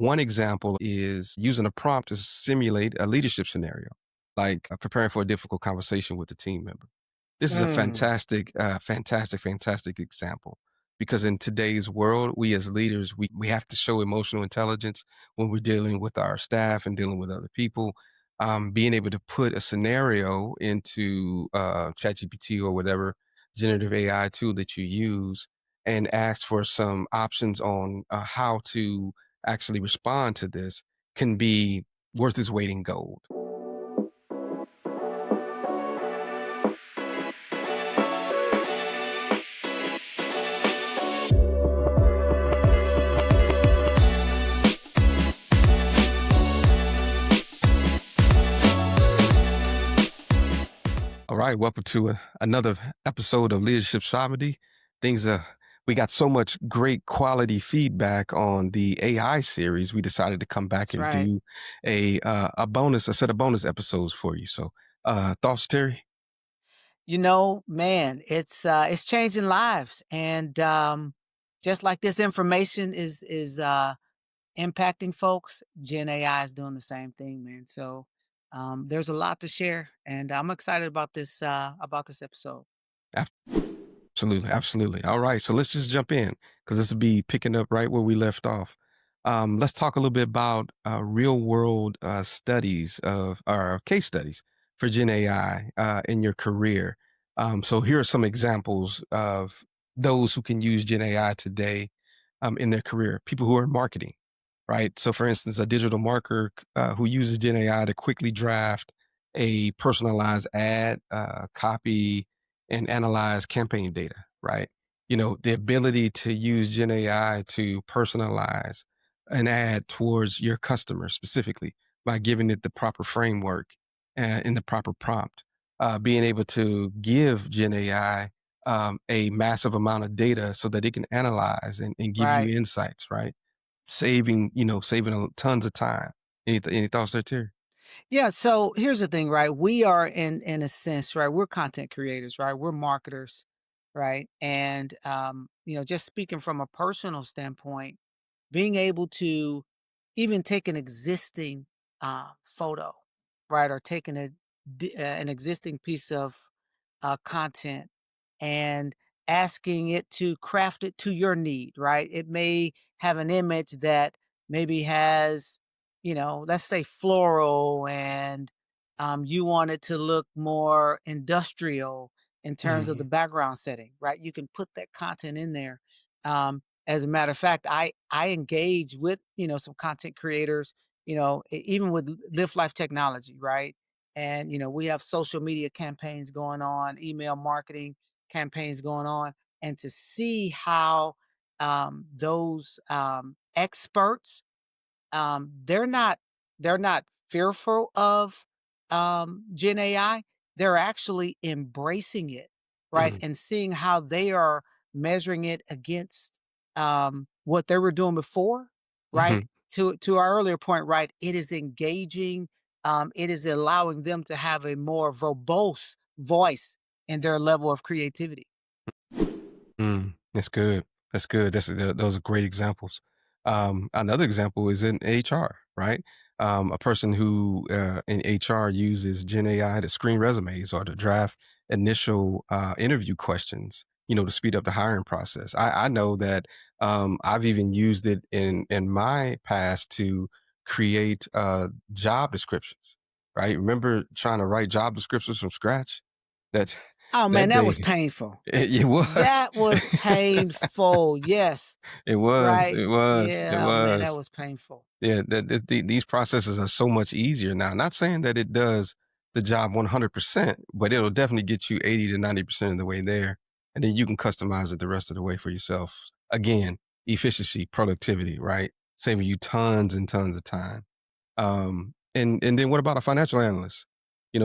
One example is using a prompt to simulate a leadership scenario, like preparing for a difficult conversation with a team member. This is a Mm, fantastic example because in today's world, we as leaders, we have to show emotional intelligence when we're dealing with our staff and dealing with other people. Being able to put a scenario into ChatGPT or whatever generative AI tool that you use and ask for some options on how to actually respond to this can be worth its weight in gold. All right, welcome to another episode of Leadership Sovereignty. Things we got so much great quality feedback on the AI series. We decided to come back that's and right. do a set of bonus episodes for you. So, thoughts, Terry? Man, it's changing lives, and just like this information is impacting folks, Gen AI is doing the same thing, man. So there's a lot to share, and I'm excited about this episode. Absolutely, absolutely. All right, so let's just jump in because this will be picking up right where we left off. Let's talk a little bit about real world studies of our case studies for Gen AI in your career. So here are some examples of those who can use Gen AI today in their career. People who are in marketing, right? So, for instance, a digital marketer who uses Gen AI to quickly draft a personalized ad, copy, and analyze campaign data, right? The ability to use Gen AI to personalize an ad towards your customer specifically by giving it the proper framework and the proper prompt. Being able to give Gen AI a massive amount of data so that it can analyze and give you Right. insights, right? Saving tons of time. Any thoughts there, Terry? Yeah. So here's the thing, right? We are in a sense, right? We're content creators, right? We're marketers, right? And just speaking from a personal standpoint, being able to even take an existing photo, right, or taking an existing piece of content and asking it to craft it to your need, right? It may have an image that maybe has, let's say floral, and you want it to look more industrial in terms of the Mhm, background setting, right? You can put that content in there. As a matter of fact, I engage with some content creators, even with Live Life Technology, right? And we have social media campaigns going on, email marketing campaigns going on, and to see how those experts, they're not fearful of Gen AI. They're actually embracing it, right? mhm, And seeing how they are measuring it against what they were doing before, right? mhm. To our earlier point, right? It is engaging. It is allowing them to have a more verbose voice in their level of creativity. That's good. That's good. Those are great examples. Another example is in HR, right? A person who in HR uses Gen AI to screen resumes or to draft initial interview questions, to speed up the hiring process. I know that I've even used it in my past to create job descriptions. Right? Remember trying to write job descriptions from scratch? That Oh man, that that was thing painful. it was. That was painful. Yes. It was, Right. it was, it Yeah, oh man, that was. was painful. Yeah, these processes are so much easier now. Not saying that it does the job 100%, but it'll definitely get you 80 to 90% of the way there, and then you can customize it the rest of the way for yourself. Again, efficiency, productivity, right? Saving you tons and tons of time. And then what about a financial analyst?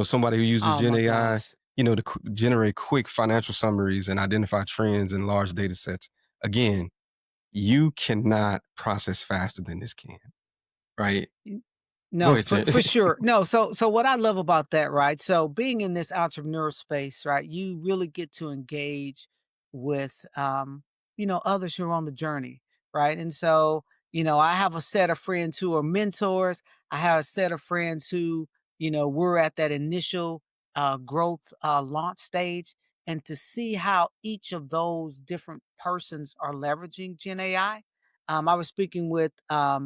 Somebody who uses Oh Gen my AI, gosh. to generate quick financial summaries and identify trends in large data sets. Again, you cannot process faster than this can, right? N Go No, ahead, for Chen. for sure. No, so what I love about that, right? So being in this entrepreneur space, right, you really get to engage with others who are on the journey, right? And so, I have a set of friends who are mentors. I have a set of friends who, we're at that initial growth launch stage. And to see how each of those different persons are leveraging Gen AI. I was speaking with, I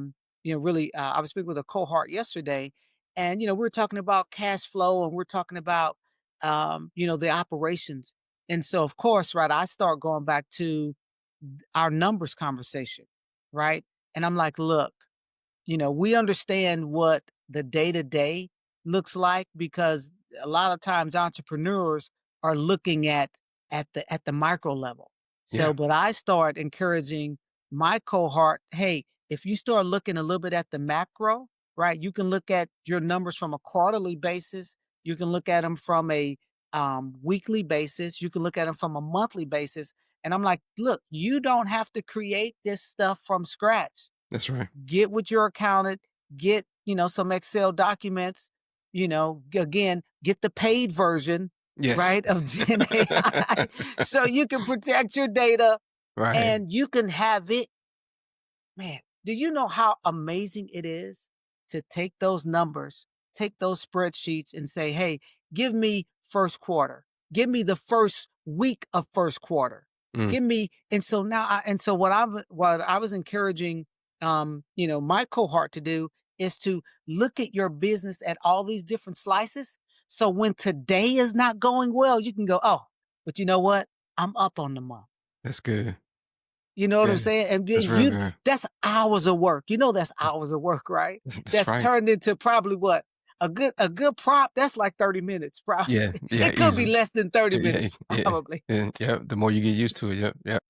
was speaking with a cohort yesterday, and, we were talking about cash flow and we're talking about, the operations. And so, of course, right, I start going back to our numbers conversation, right? And I'm like, look, we understand what the day to day looks like because a lot of times entrepreneurs are looking at the micro level. So, Yeah, but I start encouraging my cohort, hey, if you start looking a little bit at the macro, right? You can look at your numbers from a quarterly basis. You can look at them from a weekly basis. You can look at them from a monthly basis. And I'm like, look, you don't have to create this stuff from scratch. that's right. Get with your accountant, get, some Excel documents, again, get the paid version, Yes. right, of Gen AI so you can protect your data Right. and you can have it. Man, do you know how amazing it is to take those numbers, take those spreadsheets and say, "Hey, give me first quarter. Give me the first week of first quarter. Mm, Give me." And so now what I was encouraging my cohort to do is to look at your business at all these different slices. So when today is not going well, you can go, "Oh, but you know what? I'm up on the month." that's good. You know what I'm Yeah, saying? And that's then real good. that's hours of work. That's hours of work, right? That's That's right. turned into probably what? A good prompt, that's like 30 minutes probably. Yeah, yeah, It could be easily. less than 30 Yeah, minutes yeah, probably. yeah, yeah, the more you get used to it, yep, yep,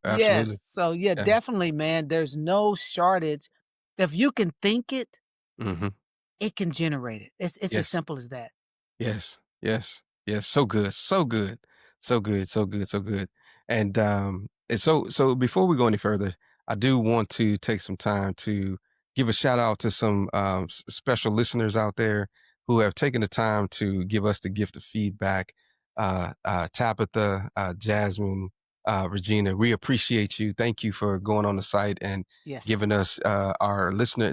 Yes. absolutely. So yeah, Yeah, definitely, man. There's no shortage. If you can think it, mhm, it can generate it. It's as yes. simple as that. Yes, yes, yes. So good, so good, so good, so good, so good. And so before we go any further, I do want to take some time to give a shout out to some special listeners out there who have taken the time to give us the gift of feedback. Tabitha, Jasmine, Regina, we appreciate you. Thank you for going on the site and Yes. giving us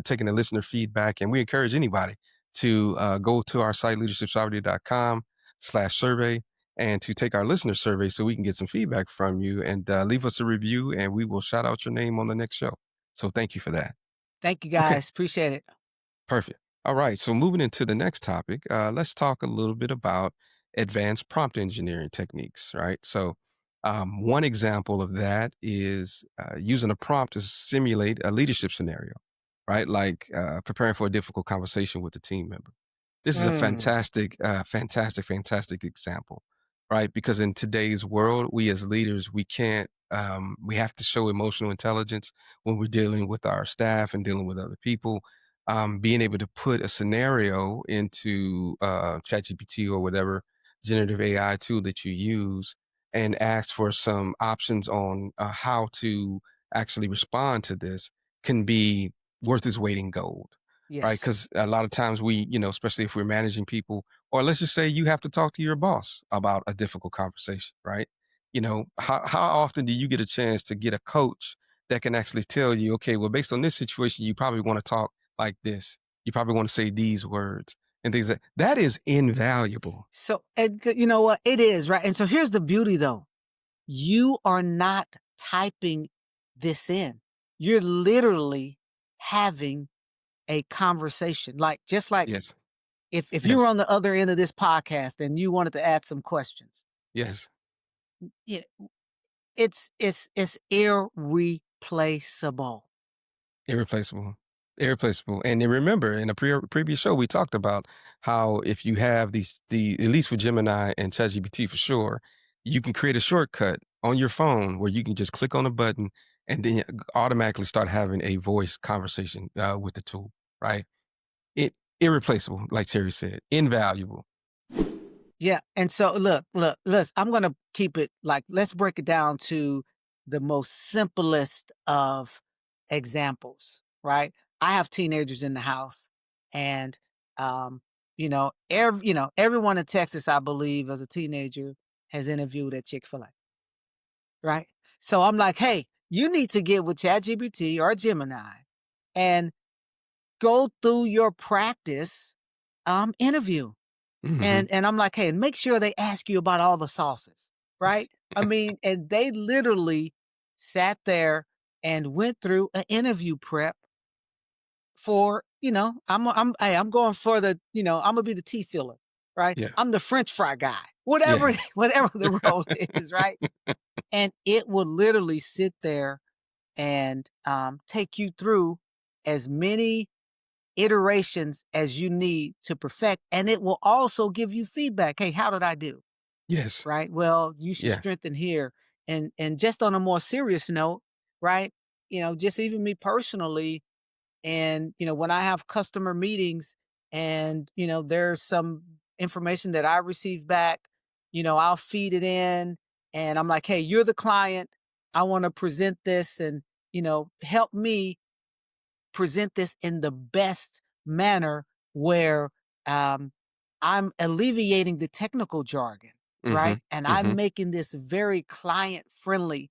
taking the listener feedback. And we encourage anybody to go to our site, leadershipsovereignty.com/survey, and to take our listener survey so we can get some feedback from you and leave us a review, and we will shout out your name on the next show. So thank you for that. Thank you Okay, guys. Appreciate it. perfect. All right, so moving into the next topic, let's talk a little bit about advanced prompt engineering techniques, right? So, one example of that is using a prompt to simulate a leadership scenario, right? Like preparing for a difficult conversation with a team member. This is a Mm, fantastic example, right? Because in today's world, we as leaders, we have to show emotional intelligence when we're dealing with our staff and dealing with other people. Being able to put a scenario into ChatGPT or whatever generative AI tool that you use and ask for some options on how to actually respond to this can be worth its weight in gold, right? yes. Because a lot of times especially if we're managing people, or let's just say you have to talk to your boss about a difficult conversation, right? How often do you get a chance to get a coach that can actually tell you, okay, well, based on this situation, you probably want to talk like this. You probably want to say these words and things that is invaluable. So, and you know what? It is, right? And so here's the beauty though. You are not typing this in. You're literally having a conversation. Just like Yes. if you were Yes. on the other end of this podcast and you wanted to add some questions, Yes. yeah, it's irreplaceable. Irreplaceable. Irreplaceable. And then remember, in a previous show, we talked about how if you have at least with Gemini and ChatGPT for sure, you can create a shortcut on your phone where you can just click on a button and then automatically start having a voice conversation with the tool, right? Irreplaceable, like Terry said, invaluable. Yeah, and so look, let's I'm gonna keep it like let's break it down to the most simplest of examples, right? I have teenagers in the house and everyone in Texas, I believe, as a teenager has interviewed at Chick-fil-A, right? So I'm like, hey, you need to get with ChatGPT or Gemini and go through your practice interview. Mhm. And I'm like, "Hey, make sure they ask you about all the sauces," right? I mean, and they literally sat there and went through an interview prep for, hey, I'm going for I'm gonna be the tea filler, right? Yeah. I'm the French fry guy, Yeah. whatever whatever the role is, right? And it will literally sit there and take you through as many iterations as you need to perfect, and it will also give you feedback. Hey, how did I do? Yes. Right? Well, you should Yeah. strengthen here. And just on a more serious note, right? Just even me personally, and when I have customer meetings and there's some information that I receive back, I'll feed it in and I'm like, hey, you're the client. I want to present this and help me present this in the best manner where um, I'm alleviating the technical jargon, right? Mhm. And I'm Mhm. making this very client friendly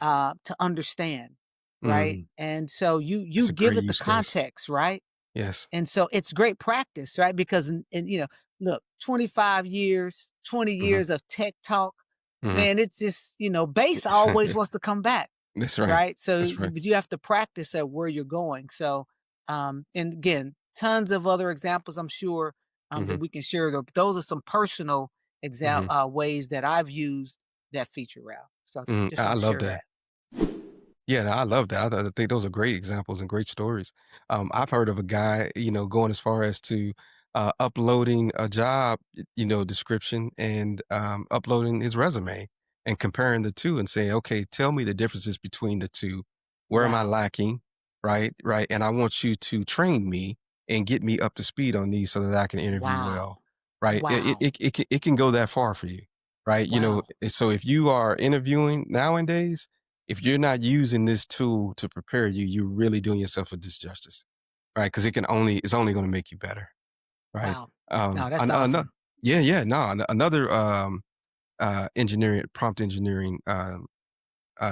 to understand, right? Mm. And so you That's a give great it the use case. context, right? Yes. And so it's great practice, right? Because look, 25 years, 20 Mhm. years of tech talk, Mhm. man, it's just, base always wants to come back. That's right. Right? So, That's right. but you have to practice at where you're going. So, and again, tons of other examples I'm sure, that Mhm. we can share. Those are some personal Mhm. ways that I've used that feature route. So Mhm. just I want to love share that. that. Yeah, no, I love that. I think those are great examples and great stories. I've heard of a guy, going as far as to uploading a job, description and uploading his resume and comparing the two and saying, okay, tell me the differences between the two. Where am I Wow. lacking? Right, right. And I want you to train me and get me up to speed on these so that I can interview well. Wow. Right. Wow. It can go that far for you. Right. Wow. So if you are interviewing nowadays, if you're not using this tool to prepare you, you're really doing yourself a disjustice, right? Because it's only going to make you better, right? Wow. Um, No, that's an, ano- awesome. yeah, yeah, no, another engineering prompt engineering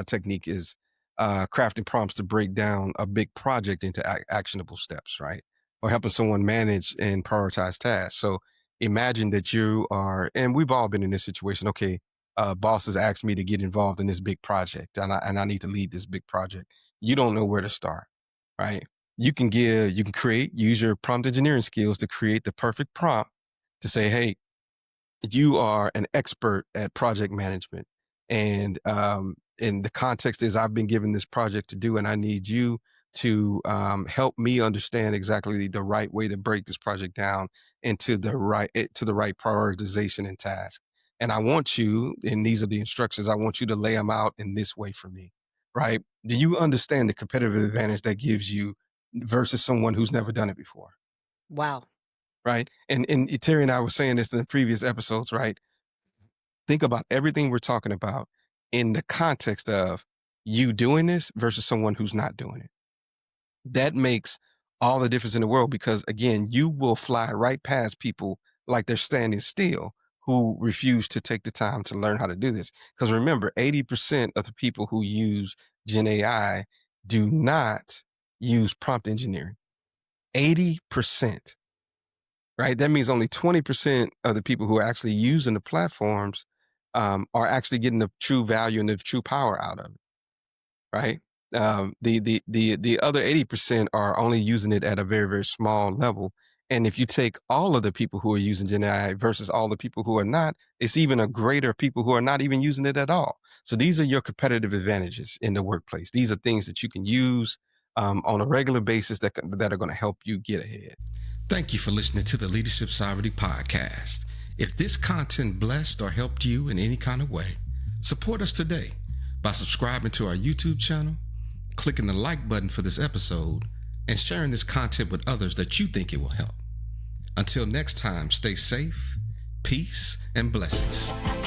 technique is crafting prompts to break down a big project into actionable steps, right? Or helping someone manage and prioritize tasks. So imagine that you are, and we've all been in this situation. Okay, boss has asked me to get involved in this big project, and I need to lead this big project. You don't know where to start, right? You can use your prompt engineering skills to create the perfect prompt to say, hey, you are an expert at project management and the context is I've been given this project to do and I need you to help me understand exactly the right way to break this project down into the right prioritization and task, and I want you, and these are the instructions, I want you to lay them out in this way for me. Right, do you understand the competitive advantage that gives you versus someone who's never done it before? Wow. Right, and Terry and I were saying this in the previous episodes, right? Think about everything we're talking about in the context of you doing this versus someone who's not doing it. That makes all the difference in the world because, again, you will fly right past people like they're standing still who refuse to take the time to learn how to do this. Because remember, 80% of the people who use Gen AI do not use prompt engineering. 80%. Right? That means only 20% of the people who are actually using the platforms are actually getting the true value and the true power out of it. Right? The other 80% are only using it at a very, very small level. And if you take all of the people who are using Gen AI versus all the people who are not, it's even a greater people who are not even using it at all. So these are your competitive advantages in the workplace. These are things that you can use on a regular basis that are going to help you get ahead. Thank you for listening to the Leadership Sovereignty Podcast. If this content blessed or helped you in any kind of way, support us today by subscribing to our YouTube channel, clicking the like button for this episode, and sharing this content with others that you think it will help. Until next time, stay safe, peace, and blessings.